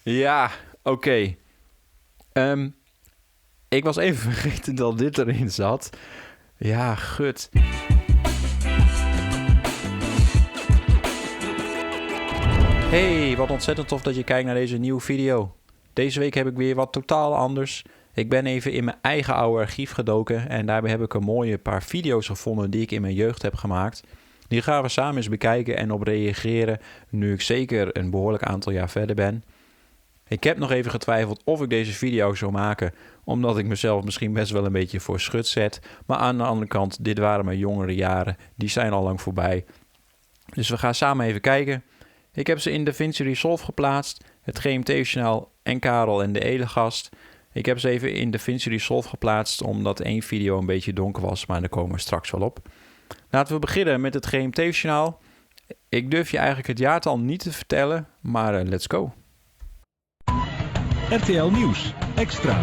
Ja, oké. Ik was even vergeten dat dit erin zat. Ja, gut. Hey, wat ontzettend tof dat je kijkt naar deze nieuwe video. Deze week heb ik weer wat totaal anders. Ik ben even in mijn eigen oude archief gedoken en daarbij heb ik een mooie paar video's gevonden die ik in mijn jeugd heb gemaakt. Die gaan we samen eens bekijken en op reageren nu ik zeker een behoorlijk aantal jaar verder ben. Ik heb nog even getwijfeld of ik deze video zou maken, omdat ik mezelf misschien best wel een beetje voor schut zet. Maar aan de andere kant, dit waren mijn jongere jaren, die zijn al lang voorbij. Dus we gaan samen even kijken. Ik heb ze in DaVinci Resolve geplaatst, het GMT-journaal en Karel en de Elegast. Ik heb ze even in DaVinci Resolve geplaatst, omdat één video een beetje donker was, maar daar komen we straks wel op. Laten we beginnen met het GMT-journaal. Ik durf je eigenlijk het jaartal niet te vertellen, maar let's go. RTL Nieuws Extra.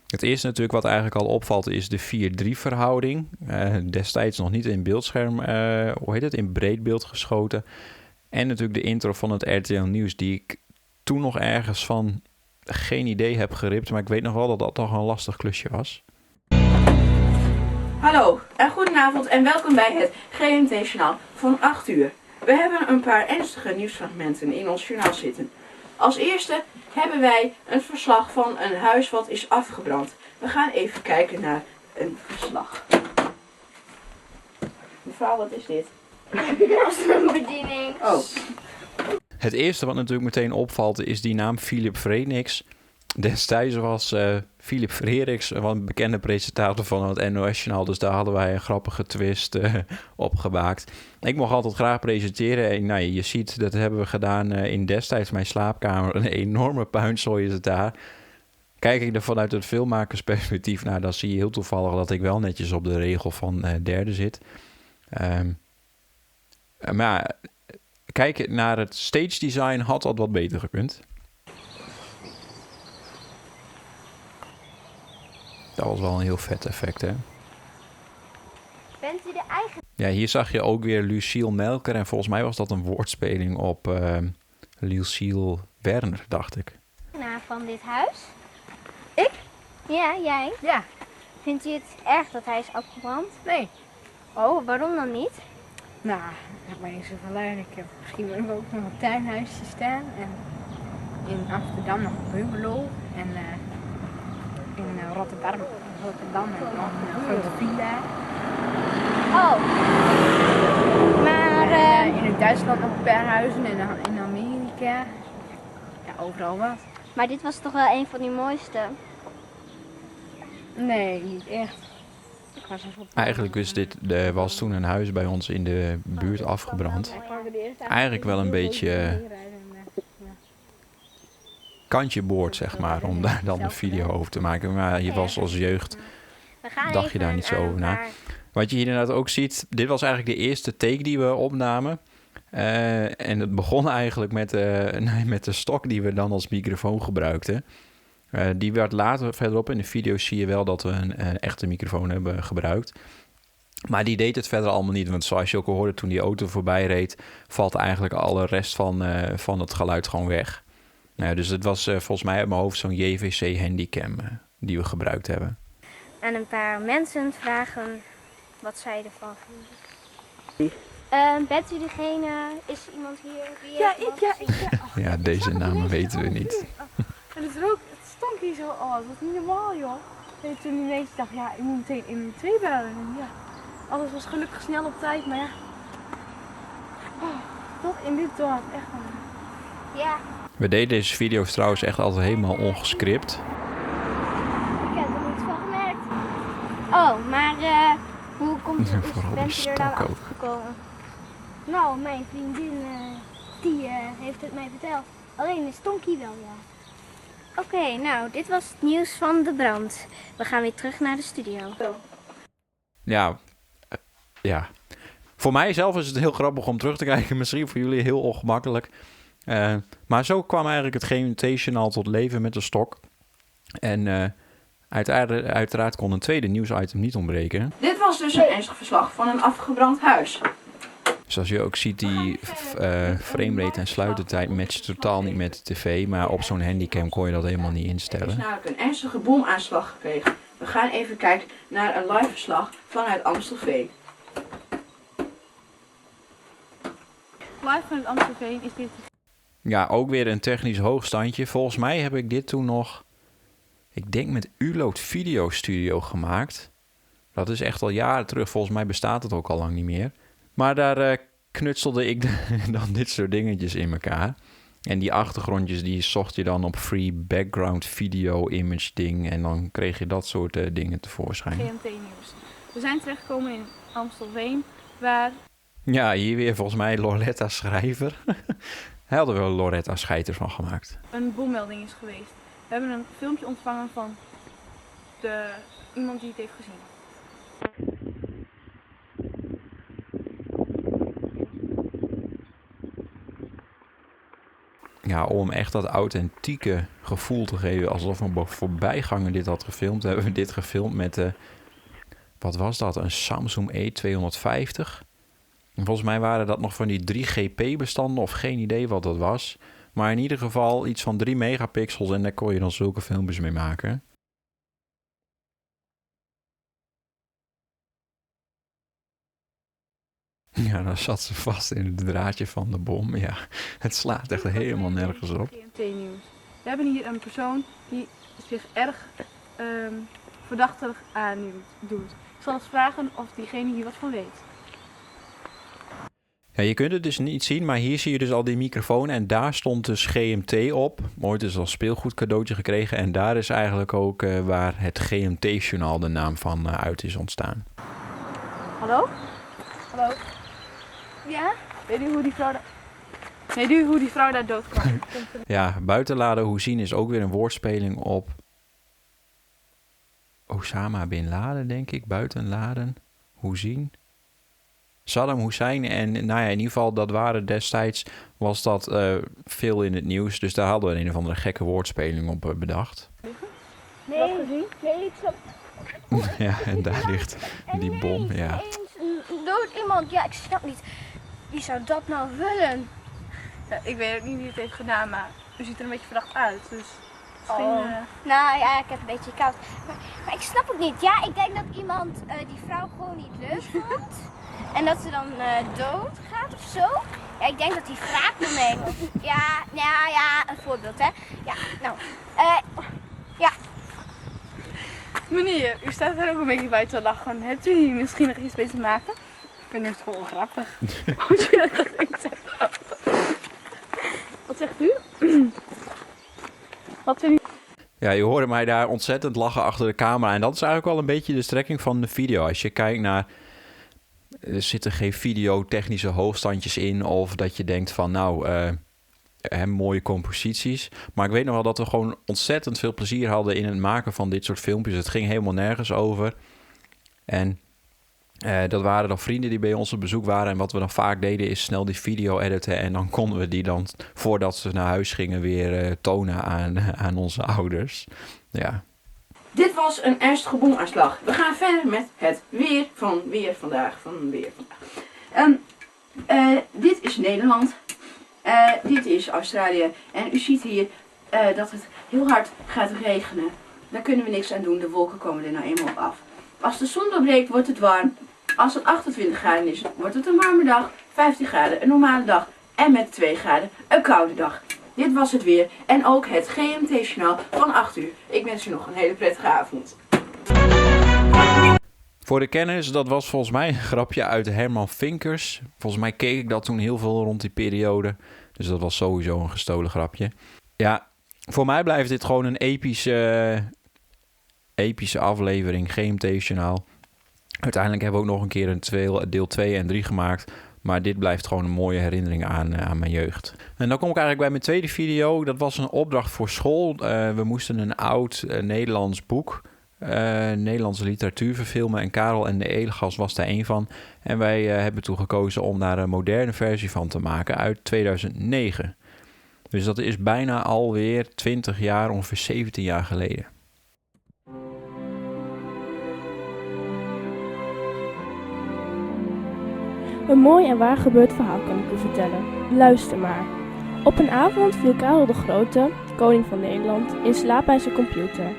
Het eerste natuurlijk wat eigenlijk al opvalt is de 4:3 verhouding. Destijds nog niet in beeldscherm, in breedbeeld geschoten. En natuurlijk de intro van het RTL Nieuws die ik toen nog ergens van geen idee heb geript. Maar ik weet nog wel dat dat toch een lastig klusje was. Hallo en goedenavond en welkom bij het GMT-journaal van 8 uur. We hebben een paar ernstige nieuwsfragmenten in ons journaal zitten. Als eerste hebben wij een verslag van een huis wat is afgebrand. We gaan even kijken naar een verslag. Mevrouw, wat is dit? Afstandsbediening. Oh. Het eerste wat natuurlijk meteen opvalt is die naam Philip Freriks. Destijds was Philip Freriks een bekende presentator van het NOS-journaal. Dus daar hadden wij een grappige twist op gemaakt. Ik mocht altijd graag presenteren. En nou, je ziet, dat hebben we gedaan in destijds mijn slaapkamer. Een enorme puinzooi is het daar. Kijk ik er vanuit het filmmakersperspectief naar, dan zie je heel toevallig dat ik wel netjes op de regel van derde zit. Maar kijk naar het stage design had dat wat beter gekund. Dat was wel een heel vet effect, hè? Bent u de eigen Ja, hier zag je ook weer Lucille Melker. En volgens mij was dat een woordspeling op Lucille Werner, dacht ik. eigenaar van dit huis? Ik? Ja, jij. Ja. Vindt u het erg dat hij is afgebrand? Nee. Oh, waarom dan niet? Nou, ik ben niet zo verleid. Ik heb misschien wel ook nog een tuinhuisje staan. En in Amsterdam nog een bungalow. En in Rotterdam heb ik nog een grote villa. Oh. Maar, In Duitsland nog een paar huizen en in Amerika. Ja, overal wat. maar dit was toch wel een van die mooiste? Nee, niet echt. Ik was even op... Eigenlijk was toen een huis bij ons in de buurt afgebrand. Eigenlijk wel een beetje kantje boord, zeg maar, om daar dan een video over te maken. Maar je was als jeugd, We gaan dacht je even daar niet zo aan over na. paar- Wat je hier inderdaad ook ziet, dit was eigenlijk de eerste take die we opnamen. En het begon eigenlijk met de stok die we dan als microfoon gebruikten. Die werd later verderop in de video zie je wel dat we een echte microfoon hebben gebruikt. Maar die deed het verder allemaal niet. Want zoals je ook al hoorde toen die auto voorbij reed, valt eigenlijk alle rest van het geluid gewoon weg. Dus het was volgens mij uit mijn hoofd zo'n JVC Handycam die we gebruikt hebben. aan een paar mensen vragen wat zij ervan vinden. Bent u degene? Is iemand hier? Wie Ja, heeft ik, wat ja, gezien? Ja, deze namen weten we niet. En het stonk hier zo. Oh, dat was niet normaal, joh. En toen ineens dacht ja, ik moet meteen in 2 bellen. En ja, alles was gelukkig snel op tijd, maar ja. Oh, tot in dit dorp, echt wel. Ja, We deden deze video's trouwens echt altijd helemaal ongescript. ik heb er niets van gemerkt. Oh, maar hoe komt het? Vooral die Bent u er dan stok ook. afgekomen? Nou, mijn vriendin die heeft het mij verteld. Alleen het stonk hier wel, ja. Oké, nou, dit was het nieuws van de brand. We gaan weer terug naar de studio. Ja. Voor mij zelf is het heel grappig om terug te kijken. Misschien voor jullie heel ongemakkelijk. Maar zo kwam eigenlijk het GMT-journaal tot leven met de stok. En uiteraard kon een tweede nieuwsitem niet ontbreken. Dit was dus een ernstig verslag van een afgebrand huis. Zoals je ook ziet, die framerate en sluitertijd matcht totaal niet met de tv. Maar op zo'n handycam kon je dat helemaal niet Er is instellen. namelijk een ernstige bomaanslag gekregen. We gaan even kijken naar een live verslag vanuit Amstelveen. Live van het Amstelveen is dit. Ja, ook weer een technisch hoogstandje. Volgens mij heb ik dit toen nog, ik denk met Uload Video Studio gemaakt. Dat is echt al jaren terug. Volgens mij bestaat het ook al lang niet meer. Maar daar knutselde ik dan dit soort dingetjes in elkaar. En die achtergrondjes die zocht je dan op free background video image ding. En dan kreeg je dat soort dingen tevoorschijn. GMT Nieuws. We zijn terechtgekomen in Amstelveen, waar Ja, hier weer volgens mij Loretta Schrijver. Hij had er wel Loretta Scheiters van gemaakt. een bommelding is geweest. We hebben een filmpje ontvangen van iemand die het heeft gezien. Ja, om echt dat authentieke gevoel te geven, alsof een voorbijganger dit had gefilmd, hebben we dit gefilmd met, wat was dat, een Samsung E250. En volgens mij waren dat nog van die 3GP-bestanden, of geen idee wat dat was. Maar in ieder geval iets van 3 megapixels en daar kon je dan zulke filmpjes mee maken. Ja, dan zat ze vast in het draadje van de bom. Ja, het slaat echt helemaal nergens op. GMT Nieuws. We hebben hier een persoon die zich erg verdachtelijk aandoet. Ik zal eens vragen of diegene hier wat van weet. Ja, je kunt het dus niet zien, maar hier zie je dus al die microfoon en daar stond dus GMT op. Ooit dus als speelgoed cadeautje gekregen en daar is eigenlijk ook waar het GMT-journaal de naam van uit is ontstaan. Hallo? Hallo? Ja? Weet u hoe die vrouw daar dood kwam? Ja, buitenladen Hussein is ook weer een woordspeling op Osama Bin Laden, denk ik. Buitenladen Hussein. Saddam Hussein en nou ja, in ieder geval dat waren destijds, was dat veel in het nieuws. Dus daar hadden we een of andere gekke woordspeling op bedacht. Nee, nee, Ja, en daar ligt die bom, ja. Dood iemand, ja, ik snap niet. Wie zou dat nou willen? Ja, ik weet ook niet wie het heeft gedaan, maar u ziet er een beetje verdacht uit. Dus misschien, Nou ja, ik heb een beetje koud. Maar ik snap het niet. Ja, ik denk dat iemand die vrouw gewoon niet leuk vond. En dat ze dan dood gaat of zo. Ja, ik denk dat hij wraak moet nemen. Ja, nou ja, een voorbeeld hè. Ja, nou. Ja. Meneer, u staat er ook een beetje bij te lachen. Hebt u hier misschien nog iets mee te maken? Ik vind het gewoon grappig. Wat zegt u? Wat vind u? Ja, je hoorde mij daar ontzettend lachen achter de camera. En dat is eigenlijk wel een beetje de strekking van de video. Als je kijkt naar, er zitten geen videotechnische hoogstandjes in. Of dat je denkt van nou, mooie composities. Maar ik weet nog wel dat we gewoon ontzettend veel plezier hadden in het maken van dit soort filmpjes. Het ging helemaal nergens over. En dat waren dan vrienden die bij ons op bezoek waren. En wat we dan vaak deden is snel die video editen. En dan konden we die dan, voordat ze naar huis gingen, weer tonen aan onze ouders. Ja. Dit was een ernstige bomaanslag. We gaan verder met het weer vandaag. Dit is Nederland. Dit is Australië. En u ziet hier dat het heel hard gaat regenen. Daar kunnen we niks aan doen. De wolken komen er nou eenmaal op af. Als de zon doorbreekt wordt het warm. Als het 28 graden is, wordt het een warme dag. 15 graden een normale dag. En met 2 graden een koude dag. Dit was het weer. En ook het GMT-journaal van 8 uur. Ik wens u nog een hele prettige avond. Voor de kenners, dat was volgens mij een grapje uit Herman Vinkers. Volgens mij keek ik dat toen heel veel rond die periode. Dus dat was sowieso een gestolen grapje. Ja, voor mij blijft dit gewoon een epische aflevering, GMT-journaal. Uiteindelijk hebben we ook nog een keer een deel 2 en 3 gemaakt. Maar dit blijft gewoon een mooie herinnering aan mijn jeugd. En dan kom ik eigenlijk bij mijn tweede video. Dat was een opdracht voor school. We moesten een oud Nederlands boek, Nederlandse literatuur verfilmen. En Karel en de Edelgas was daar één van. En wij hebben toen gekozen om daar een moderne versie van te maken uit 2009. Dus dat is bijna alweer 20 jaar, ongeveer 17 jaar geleden. Een mooi en waar gebeurd verhaal kan ik u vertellen. Luister maar. Op een avond viel Karel de Grote, koning van Nederland, in slaap bij zijn computer.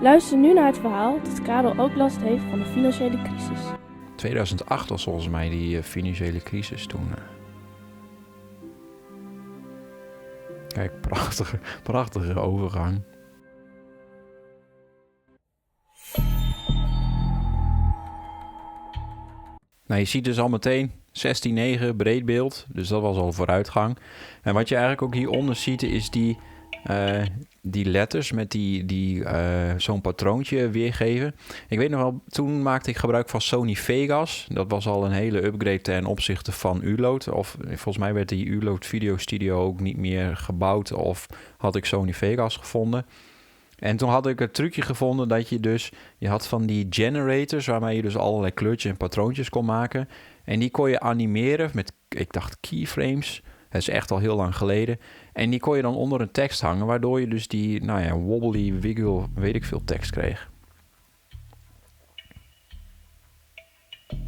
Luister nu naar het verhaal dat Karel ook last heeft van een financiële crisis. 2008 was volgens mij die financiële crisis toen. Kijk, prachtige overgang. Nou, je ziet dus al meteen 16:9 breed beeld, dus dat was al vooruitgang. En wat je eigenlijk ook hieronder ziet is die letters met zo'n patroontje weergeven. Ik weet nog wel, toen maakte ik gebruik van Sony Vegas. Dat was al een hele upgrade ten opzichte van Uload. Of volgens mij werd die Uload Video Studio ook niet meer gebouwd of had ik Sony Vegas gevonden. En toen had ik het trucje gevonden dat je had van die generators waarmee je dus allerlei kleurtjes en patroontjes kon maken. En die kon je animeren met, ik dacht, keyframes. Dat is echt al heel lang geleden. En die kon je dan onder een tekst hangen, waardoor je dus die, wobbly, wiggle, weet ik veel tekst kreeg.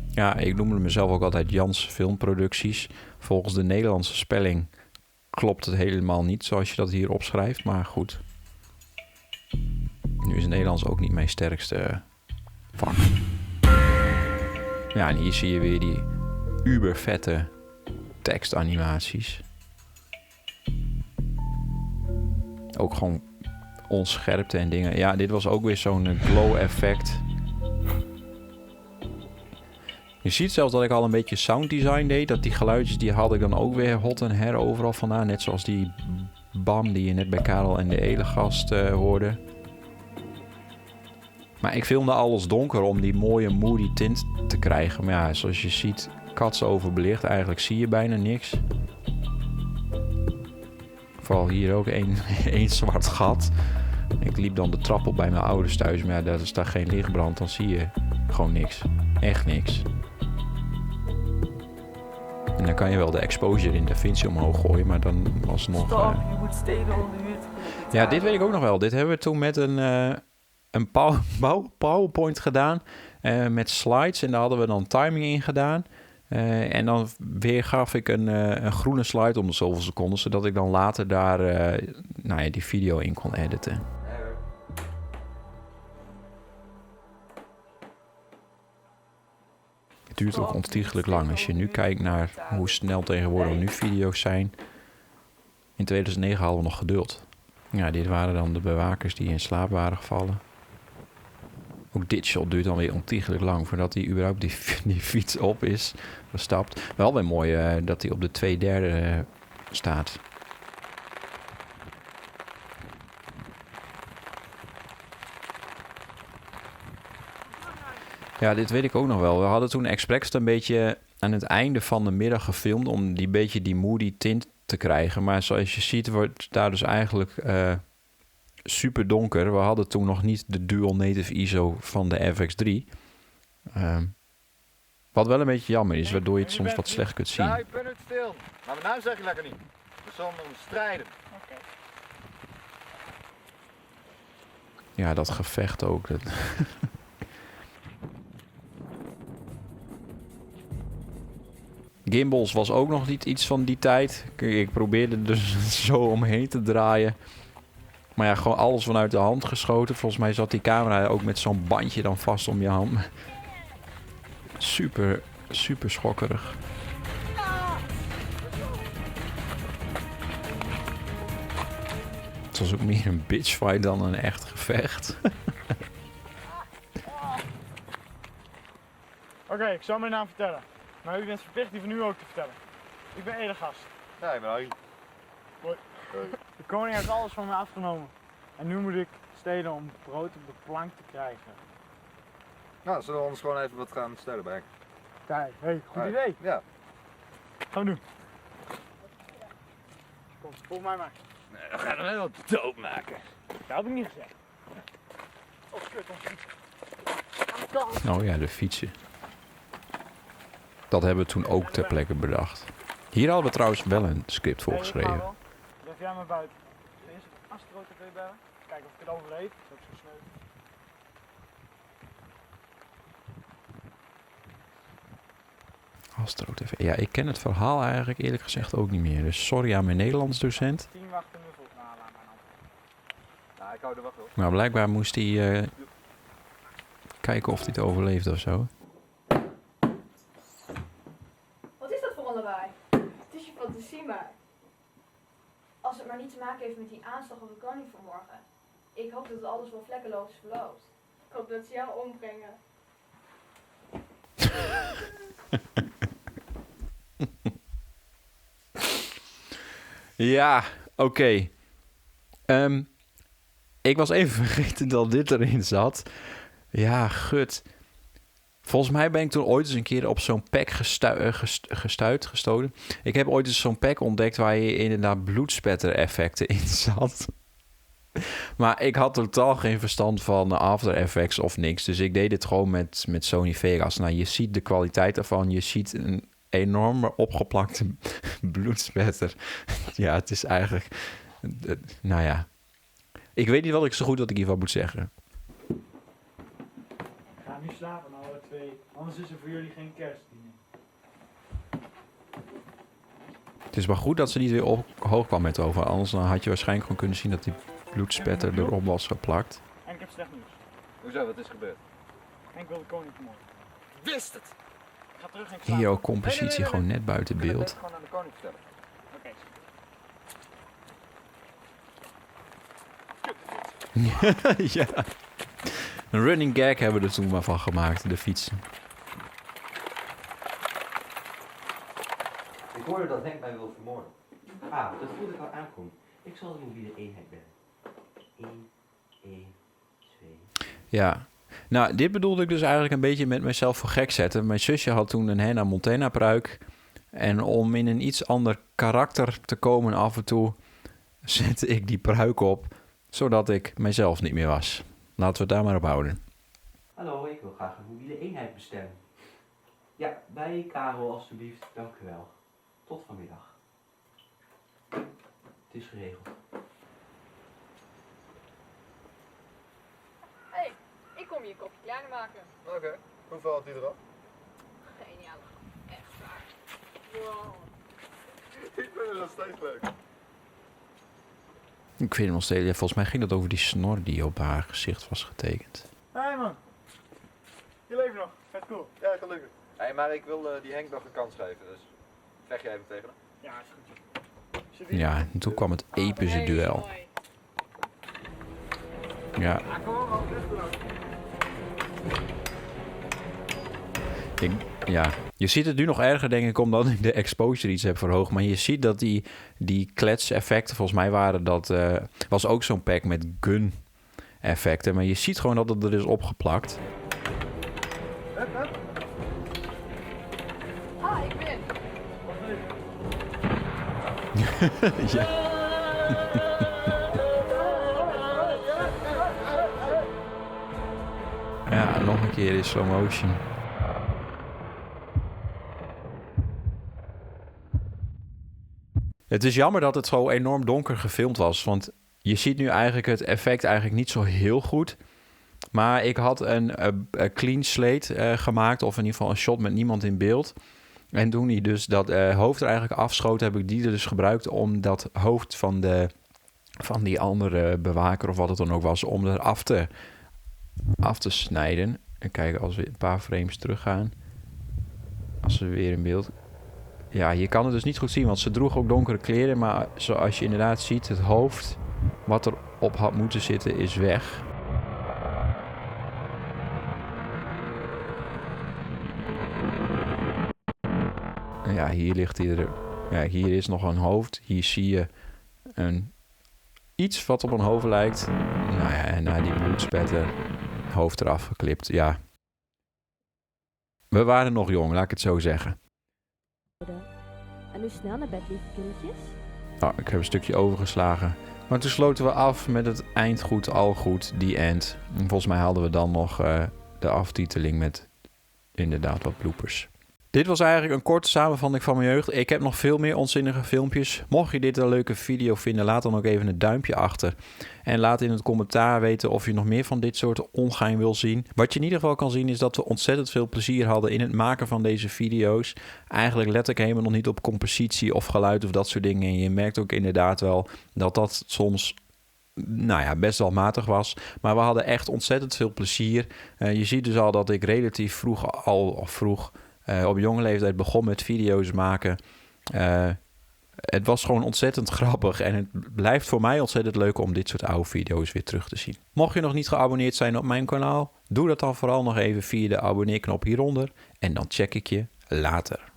Ja, ik noemde mezelf ook altijd Jans Filmproducties. Volgens de Nederlandse spelling klopt het helemaal niet zoals je dat hier opschrijft, maar goed. Nu is Nederlands ook niet mijn sterkste vak. Ja, en hier zie je weer die ubervette tekstanimaties. Ook gewoon onscherpte en dingen. Ja, dit was ook weer zo'n glow effect. Je ziet zelfs dat ik al een beetje sound design deed. Dat die geluidjes die had ik dan ook weer hot en her overal vandaan. Net zoals die bam die je net bij Karel en de Elegast hoorde. Maar ik filmde alles donker om die mooie moody tint te krijgen. Maar ja, zoals je ziet, katsoverbelicht. Eigenlijk zie je bijna niks. Vooral hier ook één zwart gat. Ik liep dan de trap op bij mijn ouders thuis. Maar ja, daar is daar geen lichtbrand. Dan zie je gewoon niks. Echt niks. En dan kan je wel de exposure in DaVinci omhoog gooien. Maar dan was het nog... Je moet steden onderhuurd. Ja, dit weet ik ook nog wel. Dit hebben we toen met een PowerPoint gedaan. Met slides. En daar hadden we dan timing in gedaan. En dan weer gaf ik een groene slide om de zoveel seconden. Zodat ik dan later daar die video in kon editen. Het duurt ook ontiegelijk lang. Als je nu kijkt naar hoe snel tegenwoordig nu video's zijn. In 2009 hadden we nog geduld. Ja, dit waren dan de bewakers die in slaap waren gevallen. Ook dit shot duurt dan weer ontiegelijk lang voordat hij überhaupt die fiets op is gestapt. Wel weer mooi dat hij op de 2/3 staat. Ja, dit weet ik ook nog wel. We hadden toen expres een beetje aan het einde van de middag gefilmd om die moody tint te krijgen. Maar zoals je ziet wordt daar dus eigenlijk super donker. We hadden toen nog niet de dual native ISO van de FX3. Wat wel een beetje jammer is, waardoor je het soms wat slecht kunt zien. Ja, je bent het stil. Maar nou zeg je lekker niet. We zullen strijden. Ja, dat gevecht ook. Gimbals was ook nog niet iets van die tijd. Ik probeerde er dus zo omheen te draaien. Maar ja, gewoon alles vanuit de hand geschoten. Volgens mij zat die camera ook met zo'n bandje dan vast om je hand. Super, super schokkerig. Het was ook meer een bitchfight dan een echt gevecht. Oké, ik zal mijn naam vertellen. Maar u bent verplicht die van u ook te vertellen. Ik ben Elegast. Ja, ik ben Harry. Hoi. De koning heeft alles van me afgenomen. En nu moet ik stelen om brood op de plank te krijgen. Nou, zullen we ons gewoon even wat gaan stelen brengen? Kijk, hey, goed idee. Ja. Gaan we doen. Kom, volg mij maar. Nee, we gaan hem helemaal doodmaken. Dat heb ik niet gezegd. Oh, kut, Oh ja, de fietsen. Dat hebben we toen ook ter plekke bedacht. Hier hadden we trouwens wel een script voor geschreven. Blijf jij maar buiten. Eerst Astro TV bellen. Kijken of ik het overleef. Dat is zo snel. Astro TV. Ja, ik ken het verhaal eigenlijk eerlijk gezegd ook niet meer. Dus sorry aan mijn Nederlands docent. 10 wachten we voor aan mijn hand. Nou, ik hou er wacht op. Maar blijkbaar moest hij kijken of hij het overleeft of zo. Wat is dat voor een lawaai? Het is je fantasie maar. Als het maar niet te maken heeft met die aanslag op de koning vanmorgen. Ik hoop dat alles wel vlekkeloos verloopt. Ik hoop dat ze jou ombrengen. Ja, oké. Ik was even vergeten dat dit erin zat. Ja, gut. Volgens mij ben ik toen ooit eens een keer op zo'n pack gestolen. Ik heb ooit eens zo'n pack ontdekt waar je inderdaad bloedspetter-effecten in zat. Maar ik had totaal geen verstand van After Effects of niks. Dus ik deed het gewoon met Sony Vegas. Nou, je ziet de kwaliteit ervan. Je ziet een enorme opgeplakte bloedspetter. Ja, het is eigenlijk... nou ja. Ik weet niet wat ik zo goed dat ik hiervan moet zeggen. Ga nu slapen, alle twee. Anders is er voor jullie geen kerstdiner. Het is maar goed dat ze niet weer hoog kwam met over. Anders dan had je waarschijnlijk gewoon kunnen zien dat die bloedspetter erop was geplakt. En ik heb slecht nieuws. Hoezo, wat is gebeurd? Henk wil de koning vermoorden. Wist het! Ik ga terug en ik slaap. Hier ook compositie gewoon net buiten Ik wil beeld. het gewoon aan de koning vertellen. Oké. Ja. Een running gag hebben we er toen maar van gemaakt, de fietsen. Ik hoorde dat Henk mij wil vermoorden. Ah, dat voelde ik al aankomen. Ik zal de mobiele eenheid bellen. 1, 1, 2... Ja. Nou, dit bedoelde ik dus eigenlijk een beetje met mezelf voor gek zetten. Mijn zusje had toen een Hannah Montana pruik. En om in een iets ander karakter te komen af en toe... zette ik die pruik op, zodat ik mezelf niet meer was. Laten we het daar maar op houden. Hallo, ik wil graag een mobiele eenheid bestellen. Ja, bij Karel alstublieft. Dank u wel. Tot vanmiddag. Het is geregeld. Hey, ik kom je een kopje kleiner maken. Oké, hoeveel had hij erop? Geniaal. Echt waar. Wow. Ik vind het nog steeds leuk. Ik vind het nog steeds... Ja, volgens mij ging dat over die snor die op haar gezicht was getekend. Hé man. Je leeft nog. Vet cool. Ja, gelukkig. Hé, maar ik wil die Henk nog een kans geven, dus vecht jij even tegen hem? Ja, is goed. Ja, en toen kwam het epische duel. Ja. Ja, je ziet het nu nog erger, denk ik, omdat ik de exposure iets heb verhoogd. Maar je ziet dat die kletseffecten, volgens mij waren dat... was ook zo'n pack met gun-effecten. Maar je ziet gewoon dat het er is opgeplakt. Ah, ik ben. Ja. Ja, nog een keer in slow motion. Het is jammer dat het zo enorm donker gefilmd was. Want je ziet nu eigenlijk het effect eigenlijk niet zo heel goed. Maar ik had een clean slate gemaakt. Of in ieder geval een shot met niemand in beeld. En toen hij dus dat hoofd er eigenlijk afschoot, heb ik die er dus gebruikt om dat hoofd van die andere bewaker of wat het dan ook was, om er af te snijden. En kijken als we een paar frames teruggaan. Als we weer in beeld... Ja, je kan het dus niet goed zien, want ze droeg ook donkere kleren. Maar zoals je inderdaad ziet, het hoofd wat erop had moeten zitten is weg. Ja, hier ligt hij er. Ja, hier is nog een hoofd. Hier zie je iets wat op een hoofd lijkt. Nou ja, en na die bloedspetter, hoofd eraf geklipt. Ja. We waren nog jong, laat ik het zo zeggen. En nu snel naar bed, lieve kindertjes. Oh, ik heb een stukje overgeslagen. Maar toen sloten we af met het eind goed, al goed, die end. En volgens mij hadden we dan nog de aftiteling met inderdaad wat bloopers. Dit was eigenlijk een korte samenvatting van mijn jeugd. Ik heb nog veel meer onzinnige filmpjes. Mocht je dit een leuke video vinden, laat dan ook even een duimpje achter. En laat in het commentaar weten of je nog meer van dit soort ongein wil zien. Wat je in ieder geval kan zien is dat we ontzettend veel plezier hadden in het maken van deze video's. Eigenlijk let ik helemaal nog niet op compositie of geluid of dat soort dingen. En je merkt ook inderdaad wel dat dat soms best wel matig was. Maar we hadden echt ontzettend veel plezier. Je ziet dus al dat ik relatief vroeg op jonge leeftijd begon met video's maken. Het was gewoon ontzettend grappig en het blijft voor mij ontzettend leuk om dit soort oude video's weer terug te zien. Mocht je nog niet geabonneerd zijn op mijn kanaal, doe dat dan vooral nog even via de abonneerknop hieronder en dan check ik je later.